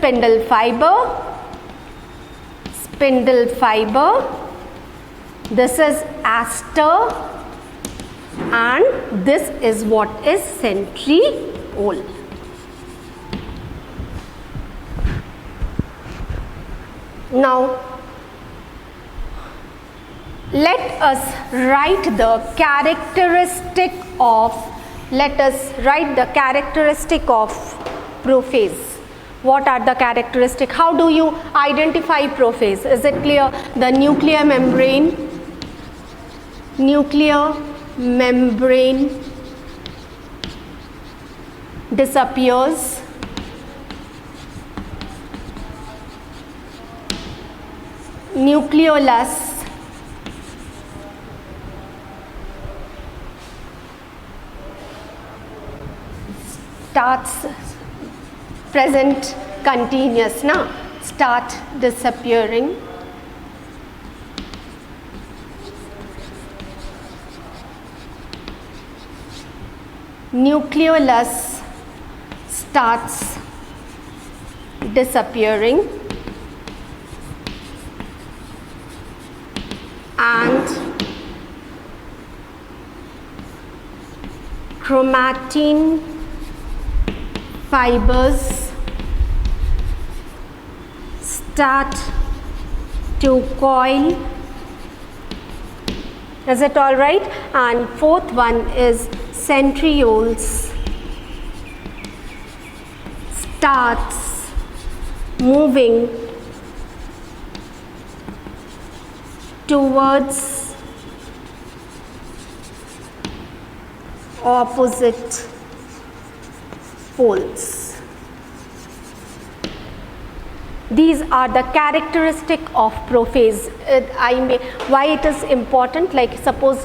spindle fiber, this is aster, and this is what is centriole. Now let us write the characteristic of prophase. What are the characteristics? How do you identify prophase? Is it clear? The nuclear membrane disappears. Nucleolus starts present continuous, start disappearing. Nucleolus starts disappearing, and chromatin fibers start to coil. Is it all right? And fourth one is centrioles starts moving towards opposite poles. These are the characteristic of prophase. Why it is important, like suppose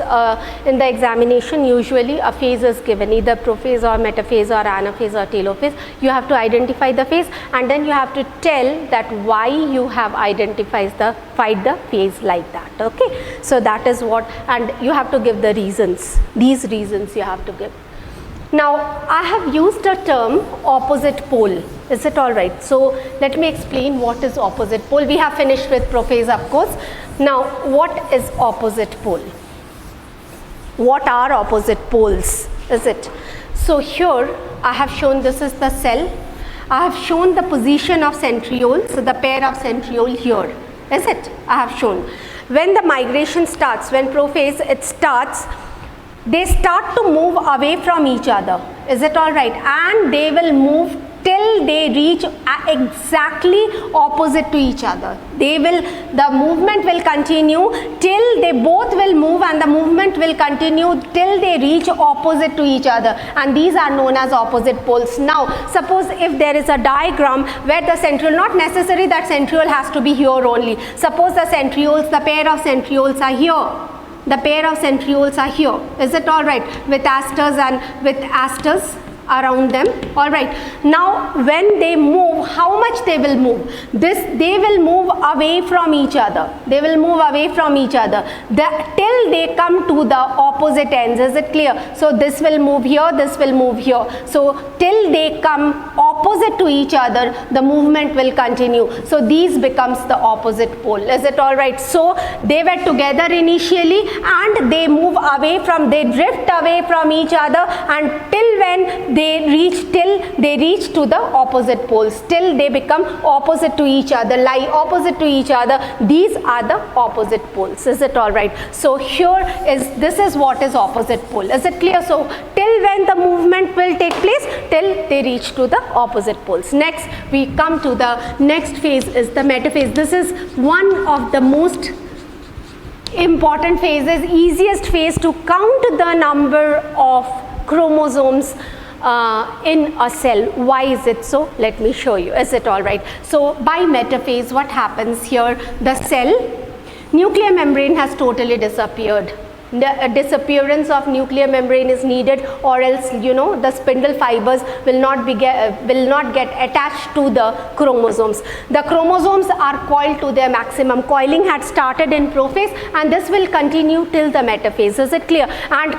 in the examination usually a phase is given, either prophase or metaphase or anaphase or telophase. You have to identify the phase, and then you have to tell that why you have identified the phase like that. Okay, so that is what, and you have to give the reasons. These reasons you have to give. Now I have used a term opposite pole. Is it all right? So let me explain what is opposite pole. We have finished with prophase, of course. Now what is opposite pole? What are opposite poles? Is it? So here I have shown this is the cell. I have shown the position of centriole. So the pair of centriole here. Is it? I have shown. When the migration starts, when prophase it starts, they start to move away from each other. Is it all right? And they will move till they reach exactly opposite to each other. The movement will continue till they both will move, and the movement will continue till they reach opposite to each other, and these are known as opposite poles. Now suppose if there is a diagram where the centriole, not necessary that centriole has to be here only. Suppose the centrioles, the pair of centrioles are here. The pair of centrioles are here. Is it all right? With asters around them. All right. Now when they move, how much they will move? They will move away from each other. They will move away from each other till they come to the opposite ends. Is it clear? So this will move here, this will move here. So till they come opposite to each other, the movement will continue. So these becomes the opposite pole. Is it all right? So they were together initially, and they move away from, they drift away from each other until when they reach to the opposite poles, till they become opposite to each other, lie opposite to each other. These are the opposite poles. Is it all right? So this is what is opposite pole. Is it clear? So till when the movement will take place, till they reach to the opposite poles. Next we come to the next phase, is the metaphase. This is one of the most important phases, easiest phase to count the number of chromosomes in a cell. Why is it so? Let me show you. Is it all right? So by metaphase, what happens here? The cell, nuclear membrane has totally disappeared. The disappearance of nuclear membrane is needed, or else the spindle fibers will not get attached to the chromosomes. The chromosomes are coiled to their maximum. Coiling had started in prophase, and this will continue till the metaphase. Is it clear? And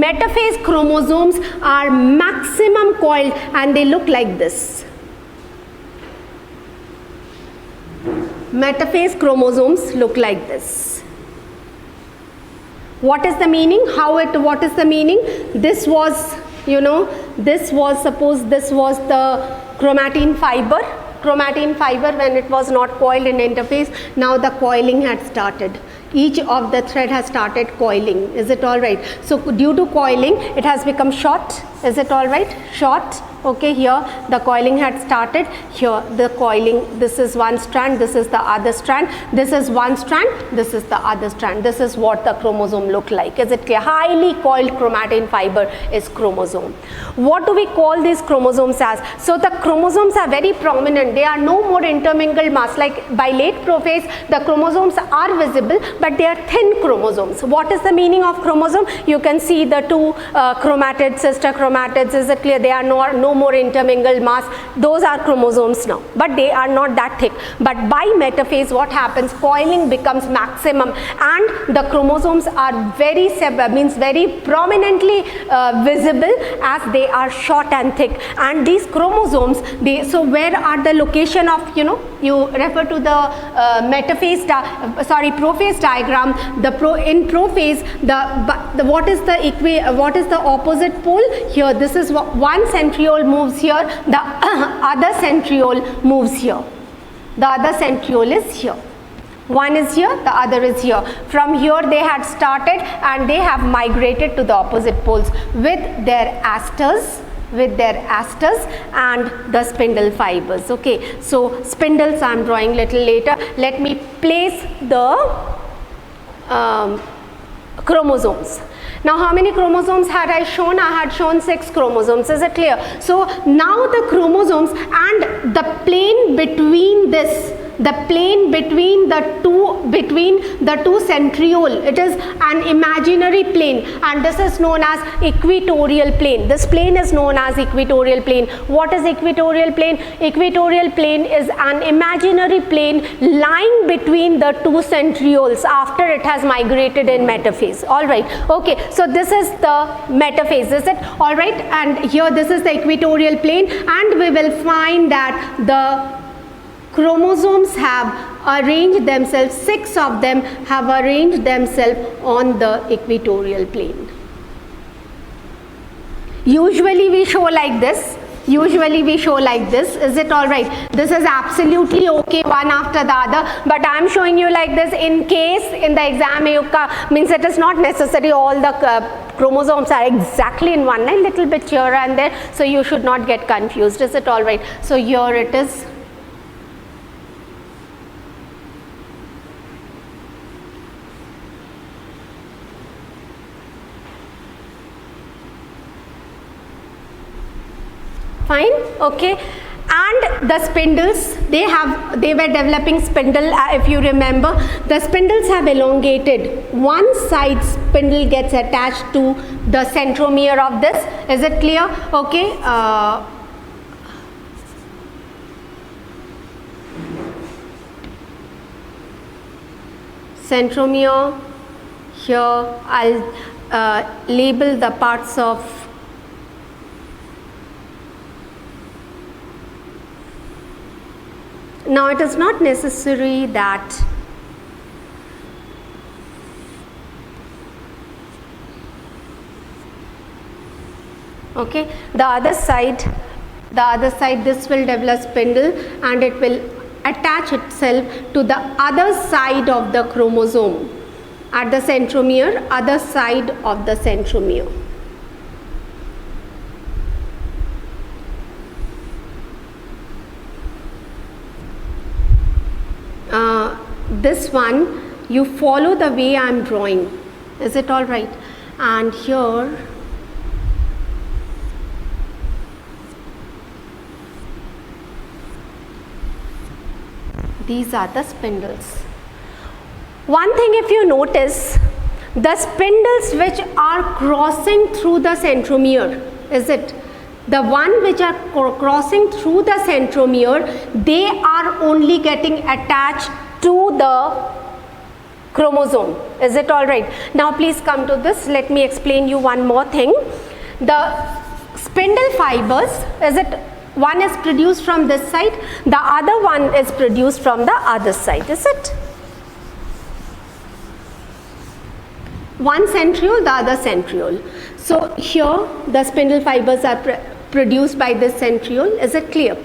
metaphase chromosomes are maximum coiled, and they look like this. metaphase chromosomes look like this. What is the meaning? What is the meaning? This was, this was, suppose this was the chromatin fiber. Chromatin fiber, when it was not coiled in interphase, now the coiling had started. Each of the thread has started coiling. Is it all right? So due to coiling, it has become short. Is it all right? Short. Okay, here the coiling had started. Here the coiling, this is one strand, this is the other strand, this is one strand, this is the other strand. This is what the chromosome look like. Is it clear? Highly coiled chromatin fiber is chromosome. What do we call these chromosomes as? So the chromosomes are very prominent. They are no more intermingled mass. Like by late prophase, the chromosomes are visible, but they are thin chromosomes. What is the meaning of chromosome? You can see the two chromatids, sister chromatids. Is it clear? They are no more intermingled mass. Those are chromosomes now, but they are not that thick. But by metaphase, what happens? Coiling becomes maximum, and the chromosomes are very prominently visible as they are short and thick. And these chromosomes, so where are the location of, you refer to the prophase diagram. In prophase, what is the opposite pole? Here, this is one centriole moves here, the other centriole moves here. The other centriole is here. One is here, the other is here. From here they had started and they have migrated to the opposite poles with their asters and the spindle fibers. Okay, so spindles I am drawing little later. Let me place the chromosomes. Now how many chromosomes had I shown? I had shown 6 chromosomes. Is it clear? So now the chromosomes and the plane between this, the plane between the two centriole, it is an imaginary plane, and this is known as equatorial plane. This plane is known as equatorial plane. What is equatorial plane? Equatorial plane is an imaginary plane lying between the two centrioles after it has migrated in metaphase. All right. Okay. So this is the metaphase. Is it all right? And here this is the equatorial plane, and we will find that the chromosomes have arranged themselves, 6 of them have arranged themselves on the equatorial plane. Usually we show like this. Is it all right? This is absolutely okay, one after the other, but I am showing you like this in case in the exam means it is not necessary all the chromosomes are exactly in one line, little bit here and there, so you should not get confused. Is it all right? So here it is. Fine, okay. And the spindles, they were developing spindle, if you remember. The spindles have elongated. One side spindle gets attached to the centromere of this. Is it clear? Okay. Centromere. Here I'll label the parts of now. It is not necessary that okay, the other side this will develop spindle and it will attach itself to the other side of the chromosome at the centromere, other side of the centromere. This one you follow the way I am drawing. Is it all right? And here these are the spindles. One thing, if you notice, the spindles which are crossing through the centromere, is it? The one which are crossing through the centromere, they are only getting attached to the chromosome. Is it all right? Now please come to this. Let me explain you one more thing. The spindle fibers, is it one is produced from this side, the other one is produced from the other side, is it? One centriole, the other centriole. So here the spindle fibers are produced by this centriole. Is it clear?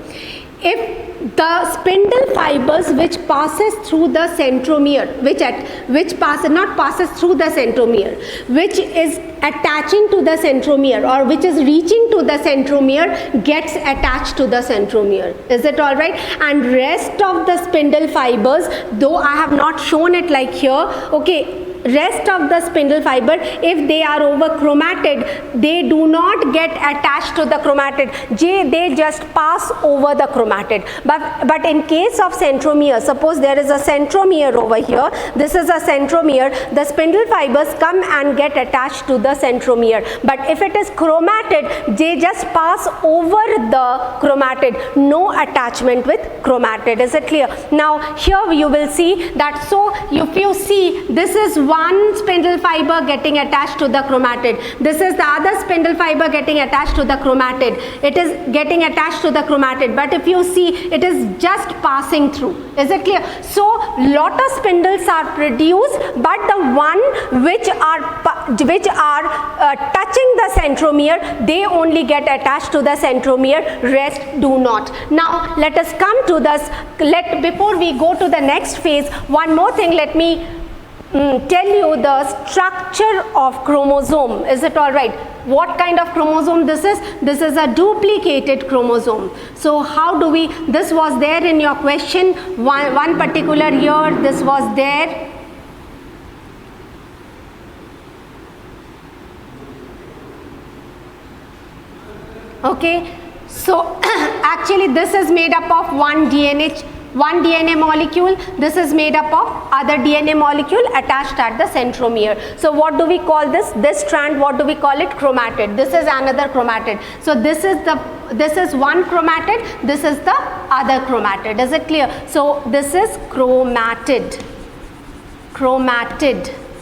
If the spindle fibers which passes through the centromere, which passes through the centromere, which is attaching to the centromere or which is reaching to the centromere, gets attached to the centromere. Is it all right? And rest of the spindle fibers, though I have not shown it like here, okay, rest of the spindle fiber, if they are over chromatid, they do not get attached to the chromatid. They just pass over the chromatid. But in case of centromere, suppose there is a centromere over here, this is a centromere, the spindle fibers come and get attached to the centromere. But if it is chromatid, they just pass over the chromatid, no attachment with chromatid. Is it clear? Now here you will see that, so if you see, this is one spindle fiber getting attached to the chromatid. This is the other spindle fiber getting attached to the chromatid. It is getting attached to the chromatid. But if you see, it is just passing through. Is it clear? So lot of spindles are produced, but the one which are touching the centromere, they only get attached to the centromere, rest do not. Now let us come to this. Before we go to the next phase, one more thing, let me tell you the structure of chromosome. Is it all right? What kind of chromosome this is? This is a duplicated chromosome. So how do we, this was there in your question, one particular year, this was there. Okay, so actually this is made up of one DNA molecule. This is made up of other DNA molecule attached at the centromere. So what do we call this? This strand, what do we call it? Chromatid. This is another chromatid. So this is one chromatid, this is the other chromatid. Is it clear? So this is chromatid.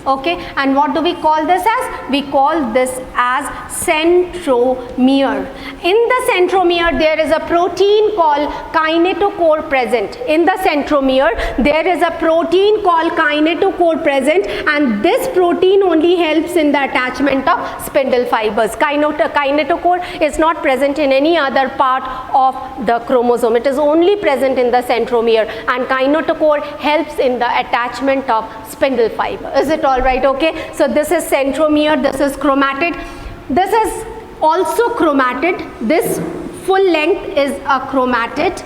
Okay, and what do we call this as? We call this as centromere. In the centromere, there is a protein called kinetochore present. In the centromere, there is a protein called kinetochore present, and this protein only helps in the attachment of spindle fibers. Kinetochore is not present in any other part of the chromosome. It is only present in the centromere, and kinetochore helps in the attachment of spindle fiber. Is it all right? Okay, so this is centromere, this is chromatid, this is also chromatid. This full length is a chromatid.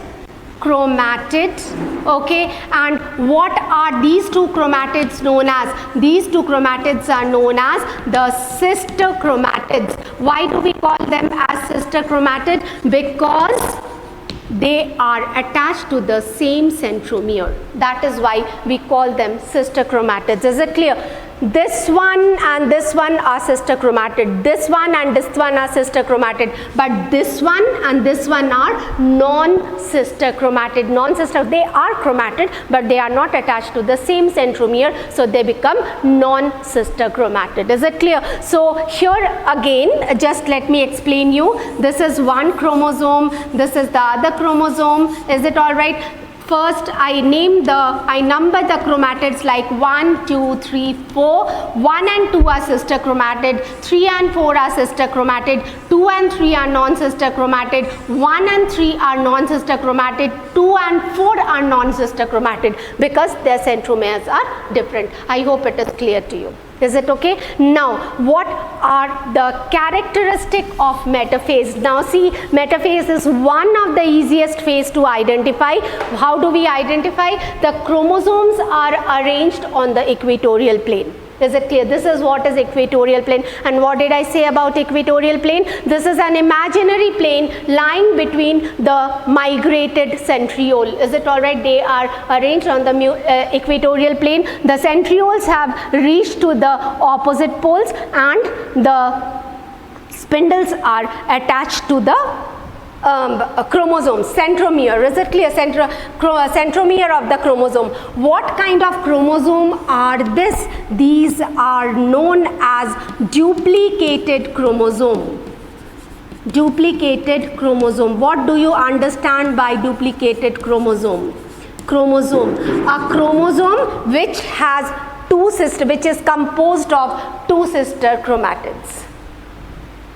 Okay, and what are these two chromatids known as? These two chromatids are known as the sister chromatids. Why do we call them as sister chromatid? Because they are attached to the same centromere. That is why we call them sister chromatids. Is it clear? This one and this one are sister chromatid. This one and this one are sister chromatid. But this one and this one are non-sister chromatid. Non-sister, they are chromatid, but they are not attached to the same centromere, so they become non-sister chromatid. Is it clear? So here again, just let me explain you. This is one chromosome, this is the other chromosome. Is it all right? First, I number the chromatids like 1, 2, 3, 4. 1 and 2 are sister chromatid, 3 and 4 are sister chromatid, 2 and 3 are non-sister chromatid, 1 and 3 are non-sister chromatid, 2 and 4 are non-sister chromatid, because their centromeres are different. I hope it is clear to you. Is it okay? Now, what are the characteristic of metaphase? Now see, metaphase is one of the easiest phase to identify. How do we identify? The chromosomes are arranged on the equatorial plane. Is it clear? This is what is equatorial plane. And what did I say about equatorial plane? This is an imaginary plane lying between the migrated centriole. Is it all right? They are arranged on the equatorial plane. The centrioles have reached to the opposite poles, and the spindles are attached to the chromosome, centromere. Is it clear? Centromere of the chromosome. What kind of chromosome are this? These are known as duplicated chromosome. duplicated chromosome. What do you understand by duplicated chromosome? Chromosome, a chromosome which has two sister, which is composed of two sister chromatids.